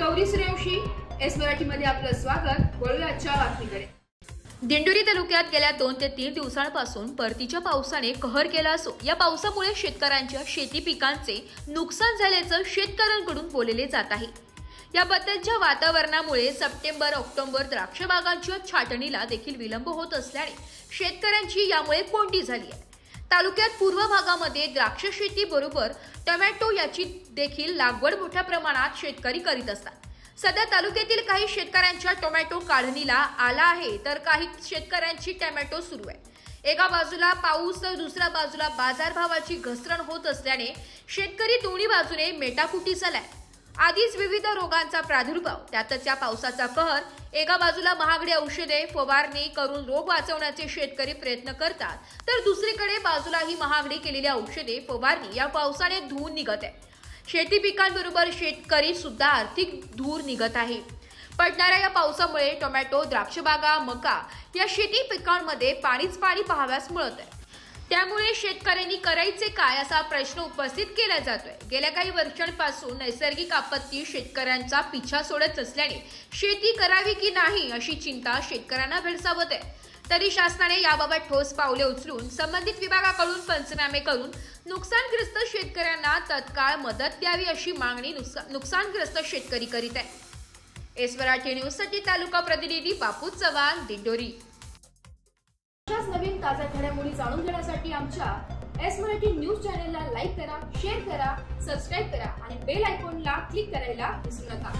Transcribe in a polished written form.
Gauri Suryavanshi, S मराठीमध्ये आपलं स्वागत। वळूया आजच्या बातमीकडे। दिंडोरी तालुक्यात गेल्या 2 ते 3 दिवसांपासून परतीच्या पावसाने कहर केला असो या पावसामुळे शेतकऱ्यांच्या शेती पिकांचे नुकसान झाल्याचं शेतकऱ्यांकडून बोलले जात आहे। या बदलत्या वातावरणामुळे सप्टेंबर-ऑक्टोबर द्राक्ष बागांच्या छाटणीला देखील विलंब होत असल्याने शेतकऱ्यांची यामुळे कोंडी झाली आहे। तालुक्यात पूर्व भागामध्ये द्राक्ष शेती बरोबर टोमॅटो याची देखील लागवड मोठ्या प्रमाणात शेतकरी करीत असतात। सध्या तालुक्यातील काही शेतकऱ्यांच्या टोमॅटो काढणीला आला आहे, तर काही शेतकऱ्यांची टोमॅटो सुरू आहे। एका बाजूला पाऊस तर दुसऱ्या बाजूला बाजारभावाची घसरण होत असल्याने शेतकरी दोन्ही बाजूने मेटाकुटी झालाय। आधीच विविध रोगांचा प्रादुर्भाव, त्यातच या पावसाचा कहर। एका बाजूला महागडी औषधे फवारणी करून रोग वाचवण्याचे शेतकरी प्रयत्न करतात, तर दुसरीकडे बाजूला ही महागडी केलेली औषधे फवारणी या पावसाने धुवून निघत आहे। शेती पिकांबरोबर शेतकरी सुद्धा आर्थिक धूर निघत आहे। पडणाऱ्या या पावसामुळे टोमॅटो, द्राक्षबागा, मका या शेती पिकांमध्ये पाणीच पाणी पाहाव्यास मिळत आहे। त्यामुळे शेतकऱ्यांनी करायचे काय असा प्रश्न उपस्थित केला जातोय। गेल्या काही वर्षांपासून नैसर्गिक आपत्ती शेतकऱ्यांचा पिछा सोडत असल्याने शेती करावी की नाही अशी चिंता शेतकऱ्यांना भेडसावत आहे। तरी शासनाने याबाबत ठोस पावले उचलून संबंधित विभागाकडून पंचनामे करून नुकसानग्रस्त शेतकऱ्यांना तत्काळ मदत द्यावी अशी मागणी नुकसानग्रस्त शेतकरी करीत आहे। एस मराठी न्यूजसाठी तालुका प्रतिनिधी बापू चव्हाण, दिंडोरी। अशाच नवीन ताज्या घडामोडी जाणून घेण्यासाठी आमच्या एस मराठी न्यूज चॅनलला लाईक करा, शेअर करा, सबस्क्राइब करा आणि बेल आयकॉनला क्लिक करायला विसरू नका।